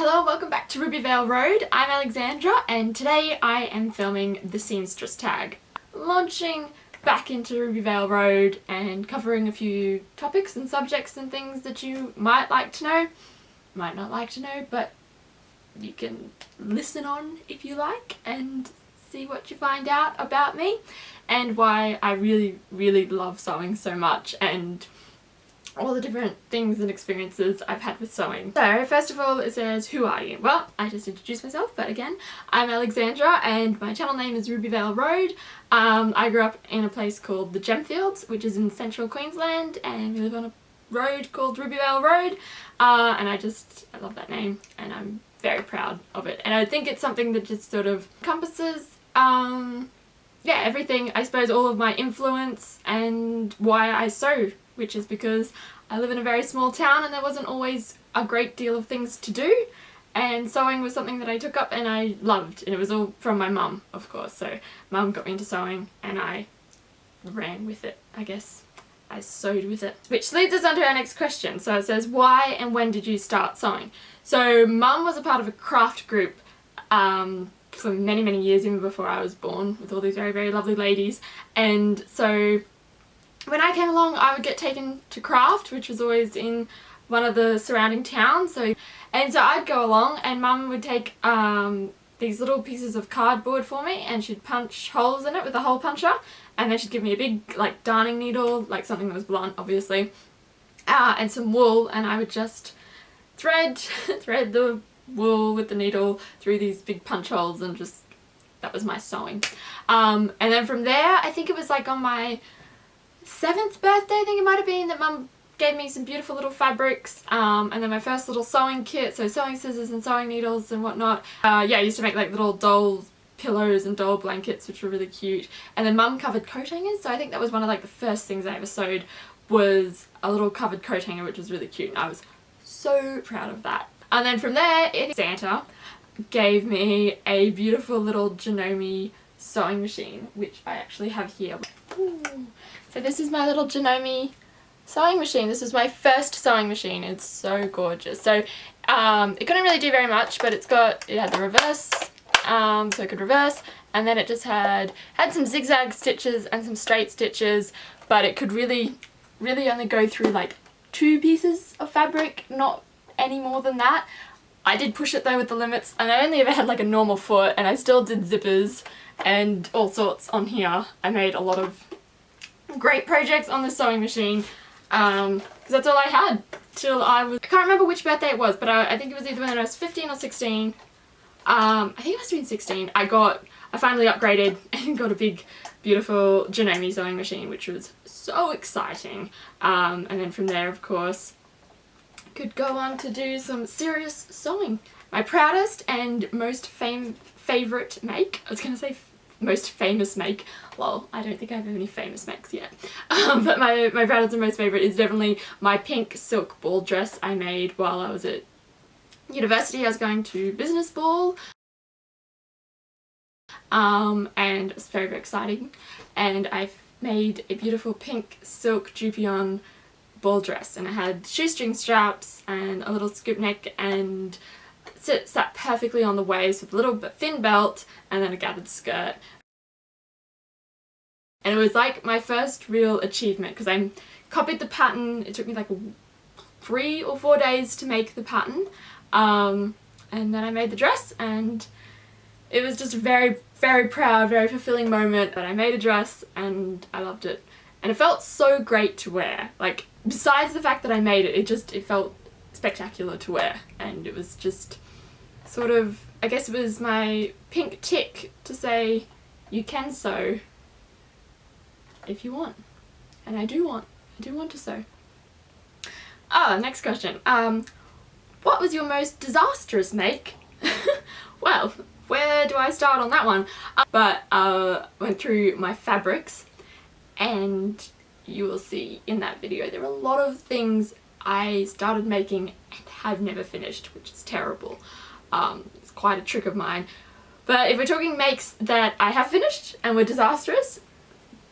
Hello and welcome back to Rubyvale Road. I'm Alexandra and today I am filming the Seamstress Tag. Launching back into Rubyvale Road and covering a few topics and subjects and things that you might like to know, might not like to know, but you can listen on if you like and see what you find out about me and why I really love sewing so much and all the different things and experiences I've had with sewing. So first of all it says, who are you? Well, I just introduced myself, but again, I'm Alexandra and my channel name is Rubyvale Road. I grew up in a place called the Gemfields, which is in central Queensland, and we live on a road called Rubyvale Road, and I love that name and I'm very proud of it. And I think it's something that just sort of encompasses yeah, everything, I suppose, all of my influence and why I sew, which is because I live in a very small town and there wasn't always a great deal of things to do, and sewing was something that I took up and I loved, and it was all from my mum, of course. So mum got me into sewing and I ran with it, I guess. I sewed with it. Which leads us on to our next question. So it says, why and when did you start sewing? So mum was a part of a craft group for many years, even before I was born, with all these very lovely ladies, and so when I came along I would get taken to craft, which was always in one of the surrounding towns, so I'd go along and mum would take these little pieces of cardboard for me and she'd punch holes in it with a hole puncher, and then she'd give me a big like darning needle, like something that was blunt obviously, and some wool, and I would just thread the wool with the needle through these big punch holes, and just, that was my sewing. And then from there, I think it was like on my 7th birthday, I think it might have been, that mum gave me some beautiful little fabrics, and then my first little sewing kit, so sewing scissors and sewing needles and whatnot. Yeah, I used to make like little doll pillows and doll blankets, which were really cute. And then mum covered coat hangers, so I think that was one of like the first things I ever sewed, was a little covered coat hanger, which was really cute, and I was so proud of that. And then from there, Santa gave me a beautiful little Janome sewing machine, which I actually have here. Ooh. So this is my little Janome sewing machine. This was my first sewing machine. It's so gorgeous. So it couldn't really do very much, but it had the reverse, so it could reverse, and then it just had some zigzag stitches and some straight stitches, but it could really only go through like 2 pieces of fabric, not any more than that. I did push it though with the limits, and I only ever had like a normal foot, and I still did zippers and all sorts on here. I made a lot of great projects on the sewing machine, because that's all I had till I can't remember which birthday it was, but I think it was either when I was 15 or 16. I think it must have been 16. I finally upgraded and got a big beautiful Janome sewing machine, which was so exciting. And then from there, of course, could go on to do some serious sewing. My proudest and most favourite make, I was going to say most famous make, lol, I don't think I have any famous makes yet, but my proudest and most favourite is definitely my pink silk ball dress I made while I was at university. I was going to business ball, and it was very exciting, and I made a beautiful pink silk dupion ball dress, and it had shoestring straps and a little scoop neck, and sat perfectly on the waist with a little bit thin belt and then a gathered skirt. And it was like my first real achievement, because I copied the pattern. It took me like 3 or 4 days to make the pattern, and then I made the dress, and it was just a very proud, very fulfilling moment that I made a dress and I loved it. And it felt so great to wear. Like, besides the fact that I made it, it felt spectacular to wear. And it was just sort of, I guess it was my pink tick to say, you can sew if you want. And I do want to sew. Next question. What was your most disastrous make? Well, where do I start on that one? Went through my fabrics, and you will see in that video there are a lot of things I started making and have never finished, which is terrible. It's quite a trick of mine. But if we're talking makes that I have finished and were disastrous,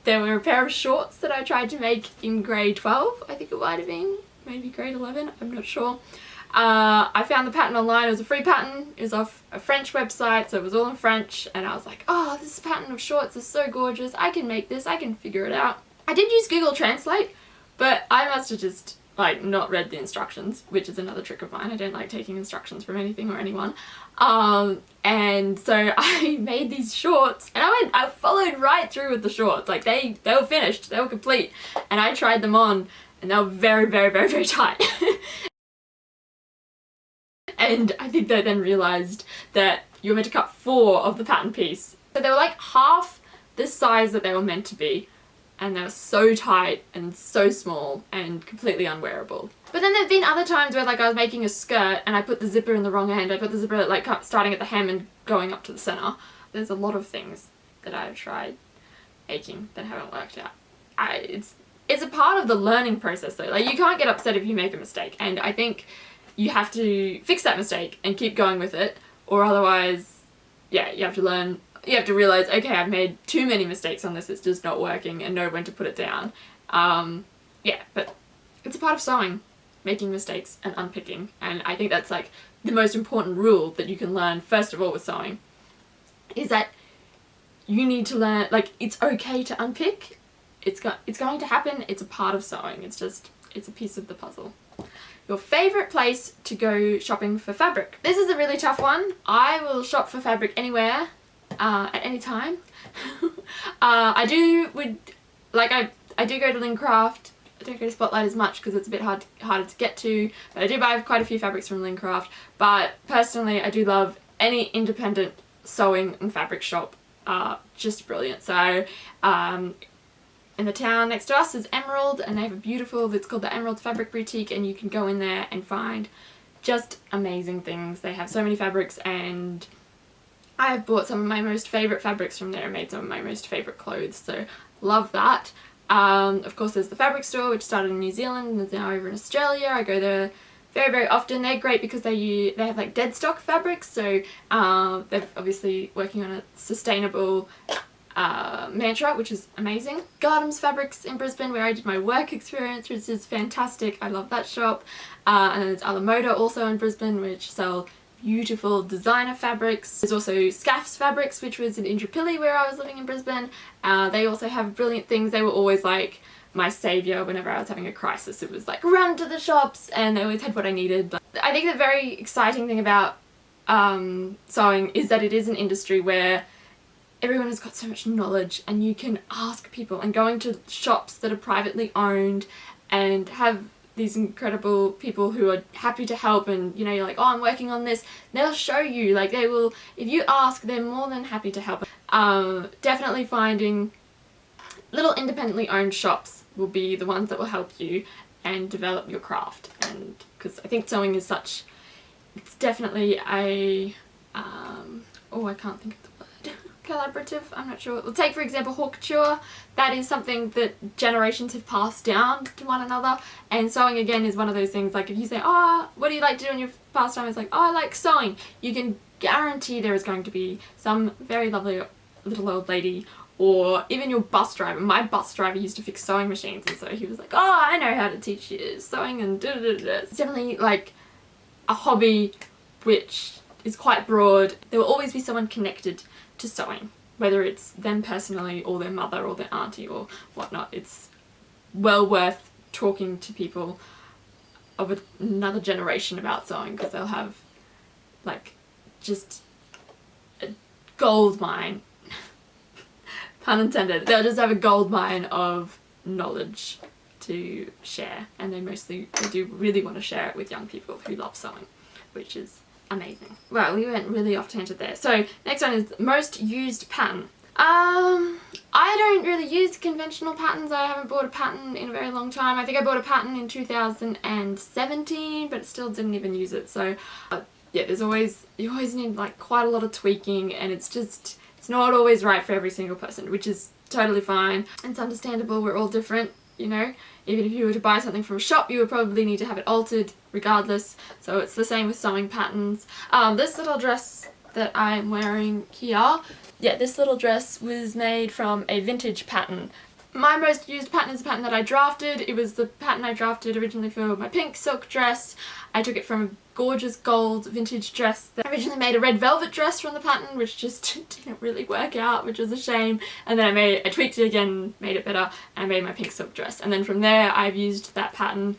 there were a pair of shorts that I tried to make in grade 12, I think it might have been, maybe grade 11, I'm not sure. I found the pattern online. It was a free pattern. It was off a French website, so it was all in French, and I was like, oh, this pattern of shorts is so gorgeous. I can make this. I can figure it out. I did use Google Translate, but I must have just like not read the instructions, which is another trick of mine. I don't like taking instructions from anything or anyone. And so I made these shorts, and I followed right through with the shorts. Like they were finished, they were complete, and I tried them on, and they were very, very, very, very tight. And I think they then realised that you were meant to cut 4 of the pattern piece. So they were like half the size that they were meant to be, and they were so tight and so small and completely unwearable. But then there've been other times where like I was making a skirt and I put the zipper in the wrong end. I put the zipper like starting at the hem and going up to the centre. There's a lot of things that I've tried making that haven't worked out. It's a part of the learning process though. Like you can't get upset if you make a mistake, and I think you have to fix that mistake and keep going with it, or otherwise, yeah, you have to learn. You have to realise, okay, I've made too many mistakes on this, it's just not working, and know when to put it down. Yeah, but it's a part of sewing, making mistakes and unpicking, and I think that's like the most important rule that you can learn first of all with sewing, is that you need to learn, like, it's okay to unpick. It's going to happen, it's a part of sewing, it's a piece of the puzzle. Your favourite place to go shopping for fabric. This is a really tough one. I will shop for fabric anywhere, at any time. I do go to Lincraft. I don't go to Spotlight as much because it's a bit harder to get to, but I do buy quite a few fabrics from Lincraft. But personally, I do love any independent sewing and fabric shop. Just brilliant. So in the town next to us is Emerald, and they have a beautiful, it's called the Emerald Fabric Boutique, and you can go in there and find just amazing things. They have so many fabrics, and I have bought some of my most favourite fabrics from there and made some of my most favourite clothes, so love that. Of course there's the fabric store, which started in New Zealand and is now over in Australia. I go there very, very often. They're great because they have like dead stock fabrics, so they're obviously working on a sustainable mantra, which is amazing. Gardens Fabrics in Brisbane, where I did my work experience, which is fantastic. I love that shop. And then there's Alamoda also in Brisbane, which sell beautiful designer fabrics. There's also Scaff's Fabrics, which was in Indooroopilly where I was living in Brisbane. They also have brilliant things. They were always like my saviour whenever I was having a crisis. It was like run to the shops, and they always had what I needed. I think the very exciting thing about sewing is that it is an industry where everyone has got so much knowledge, and you can ask people, and going to shops that are privately owned and have these incredible people who are happy to help, and you know, you're like, oh, I'm working on this, they'll show you, like they will, if you ask, they're more than happy to help. Definitely finding little independently owned shops will be the ones that will help you and develop your craft, and because I think sewing is such, it's definitely a oh, I can't think of the word. Collaborative, I'm not sure. Well, take for example haute couture. That is something that generations have passed down to one another, and sewing again is one of those things. Like if you say, oh, what do you like to do in your pastime? It's like, oh, I like sewing. You can guarantee there is going to be some very lovely little old lady, or even your bus driver. My bus driver used to fix sewing machines, and so he was like, oh, I know how to teach you sewing and da da da. It's definitely like a hobby which is quite broad. There will always be someone connected to sewing, whether it's them personally or their mother or their auntie or whatnot. It's well worth talking to people of another generation about sewing, because they'll have like just a gold mine, pun intended, they'll just have a gold mine of knowledge to share, and they do really want to share it with young people who love sewing, which is amazing. Well, we went really off tangent there. So next one is most used pattern. I don't really use conventional patterns. I haven't bought a pattern in a very long time. I think I bought a pattern in 2017, but still didn't even use it. So yeah, you always need like quite a lot of tweaking, and it's not always right for every single person, which is totally fine. It's understandable, we're all different, you know. Even if you were to buy something from a shop, you would probably need to have it altered regardless. So it's the same with sewing patterns. This little dress that I'm wearing here, yeah, this little dress was made from a vintage pattern My most used pattern is the pattern that I drafted. It was the pattern I drafted originally for my pink silk dress. I took it from a gorgeous gold vintage dress that I originally made a red velvet dress from the pattern, which just didn't really work out, which was a shame. And then I tweaked it again, made it better, and I made my pink silk dress. And then from there I've used that pattern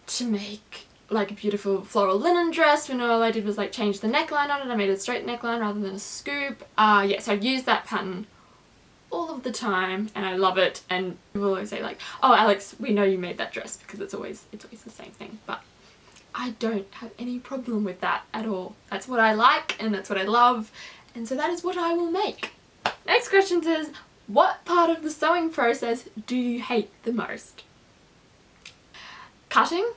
to make like a beautiful floral linen dress when all I did was like change the neckline on it. I made a straight neckline rather than a scoop. Yeah, so I've used that pattern all of the time and I love it, and people always say like, oh Alex, we know you made that dress, because it's always the same thing, but I don't have any problem with that at all. That's what I like and that's what I love, and so that is what I will make. Next question says, what part of the sewing process do you hate the most? Cutting.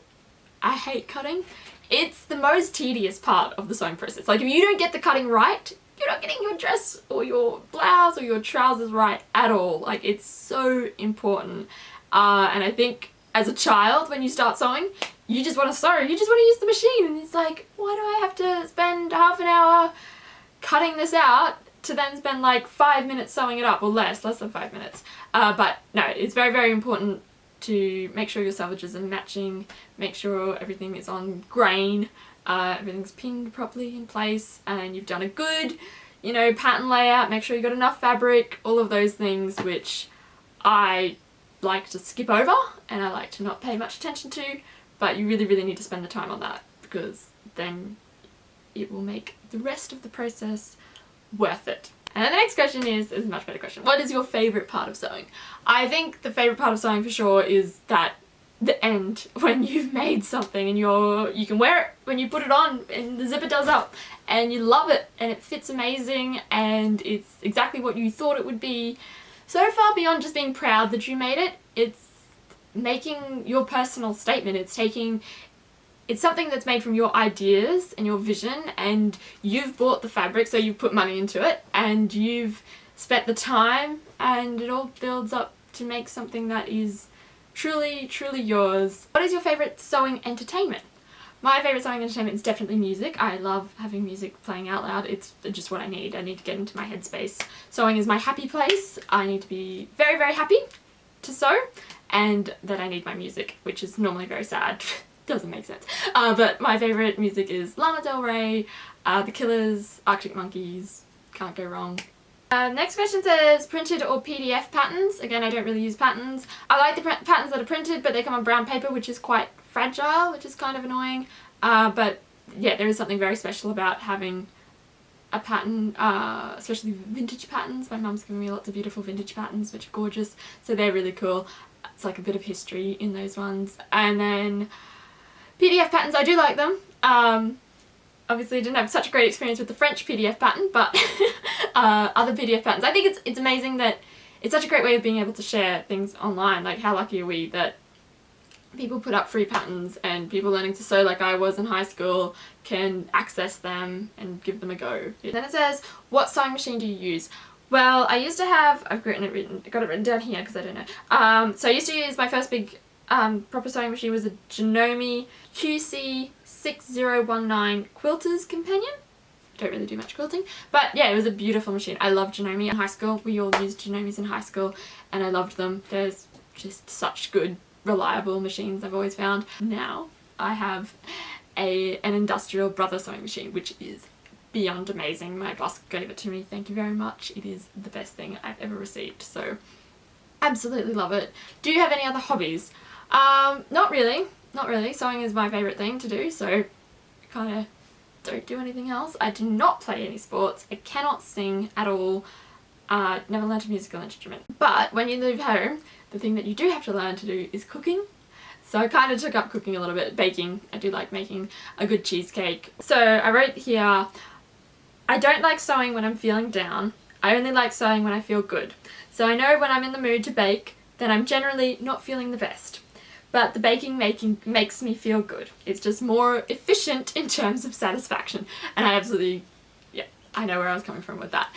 I hate cutting. It's the most tedious part of the sewing process. Like if you don't get the cutting right, you're not getting your dress or your blouse or your trousers right at all. Like it's so important. And I think as a child when you start sewing, you just want to sew, you just want to use the machine, and it's like, why do I have to spend half an hour cutting this out to then spend like 5 minutes sewing it up, or less than 5 minutes. But no, it's very, very important to make sure your selvages are matching, make sure everything is on grain, everything's pinned properly in place, and you've done a good, you know, pattern layout, make sure you've got enough fabric, all of those things which I like to skip over and I like to not pay much attention to, but you really, really need to spend the time on that, because then it will make the rest of the process worth it. And then the next question is a much better question. What is your favourite part of sewing? I think the favourite part of sewing for sure is that the end, when you've made something and you can wear it when you put it on and the zipper does up and you love it and it fits amazing and it's exactly what you thought it would be. So far beyond just being proud that you made it, it's making your personal statement. It's something that's made from your ideas and your vision, and you've bought the fabric, so you've put money into it and you've spent the time, and it all builds up to make something that is truly, truly yours. What is your favourite sewing entertainment? My favourite sewing entertainment is definitely music. I love having music playing out loud. It's just what I need. I need to get into my headspace. Sewing is my happy place. I need to be very, very happy to sew, and that I need my music, which is normally very sad. Doesn't make sense. But my favourite music is Lana Del Rey, The Killers, Arctic Monkeys. Can't go wrong. Next question says printed or PDF patterns. Again, I don't really use patterns. I like the patterns that are printed, but they come on brown paper, which is quite fragile, which is kind of annoying. But yeah, there is something very special about having a pattern, especially vintage patterns. My mum's given me lots of beautiful vintage patterns, which are gorgeous, so they're really cool. It's like a bit of history in those ones. And then PDF patterns, I do like them. Obviously I didn't have such a great experience with the French PDF pattern, but other PDF patterns. I think it's amazing that it's such a great way of being able to share things online. Like, how lucky are we that people put up free patterns and people learning to sew like I was in high school can access them and give them a go. Then it says, what sewing machine do you use? Well, I used to have, got it written down here because I don't know. So I used to use, my first big proper sewing machine was a Janome QC6019 Quilter's Companion. Don't really do much quilting, but yeah, it was a beautiful machine. I loved Janome in high school. We all used Janomes in high school and I loved them. There's just such good, reliable machines I've always found. Now I have an industrial brother sewing machine, which is beyond amazing. My boss gave it to me, thank you very much. It is the best thing I've ever received, so absolutely love it. Do you have any other hobbies? Not really. Sewing is my favourite thing to do, so I kind of don't do anything else. I do not play any sports. I cannot sing at all. Never learned a musical instrument. But when you leave home, the thing that you do have to learn to do is cooking. So I kind of took up cooking a little bit. Baking. I do like making a good cheesecake. So I wrote here, I don't like sewing when I'm feeling down. I only like sewing when I feel good. So I know when I'm in the mood to bake, then I'm generally not feeling the best. But the baking makes me feel good. It's just more efficient in terms of satisfaction. And I absolutely, yeah, I know where I was coming from with that.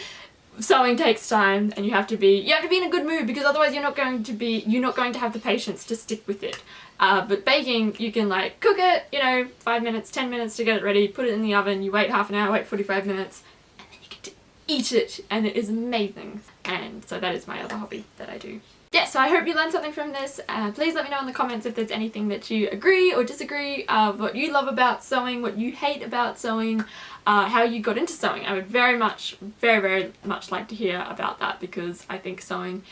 Sewing takes time, and you have to be in a good mood, because otherwise you're not going to have the patience to stick with it. But baking, you can like cook it, you know, 5 minutes, 10 minutes to get it ready, put it in the oven, you wait half an hour, wait 45 minutes, and then you get to eat it, and it is amazing. And so that is my other hobby that I do. Yeah, so I hope you learned something from this. Please let me know in the comments if there's anything that you agree or disagree, what you love about sewing, what you hate about sewing, how you got into sewing. I would very much like to hear about that, because I think sewing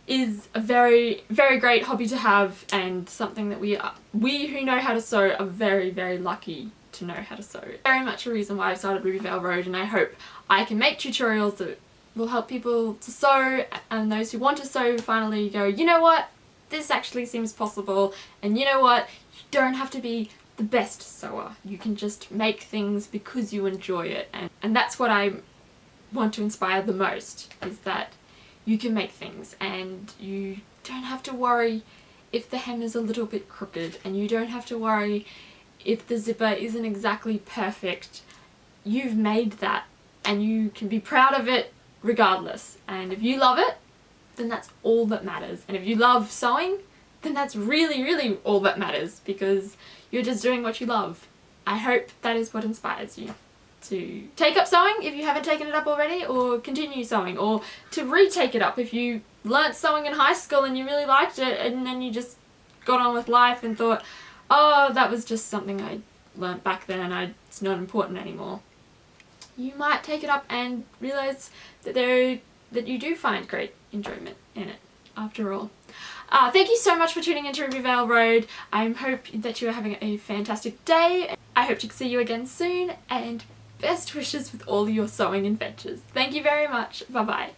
is a very great hobby to have, and something that we who know how to sew are very lucky to know how to sew. Very much a reason why I started Rubyvale Road, and I hope I can make tutorials that will help people to sew, and those who want to sew finally go, you know what, this actually seems possible, and you know what, you don't have to be the best sewer. You can just make things because you enjoy it, and that's what I want to inspire the most, is that you can make things and you don't have to worry if the hem is a little bit crooked, and you don't have to worry if the zipper isn't exactly perfect. You've made that and you can be proud of it regardless, and if you love it, then that's all that matters. And if you love sewing, then that's really all that matters, because you're just doing what you love. I hope that is what inspires you to take up sewing if you haven't taken it up already, or continue sewing, or to retake it up if you learnt sewing in high school and you really liked it, and then you just got on with life and thought, oh, that was just something I learnt back then, it's not important anymore. You might take it up and realise that you do find great enjoyment in it after all. Thank you so much for tuning into Rubyvale Road. I hope that you are having a fantastic day. I hope to see you again soon, and best wishes with all your sewing adventures. Thank you very much. Bye bye.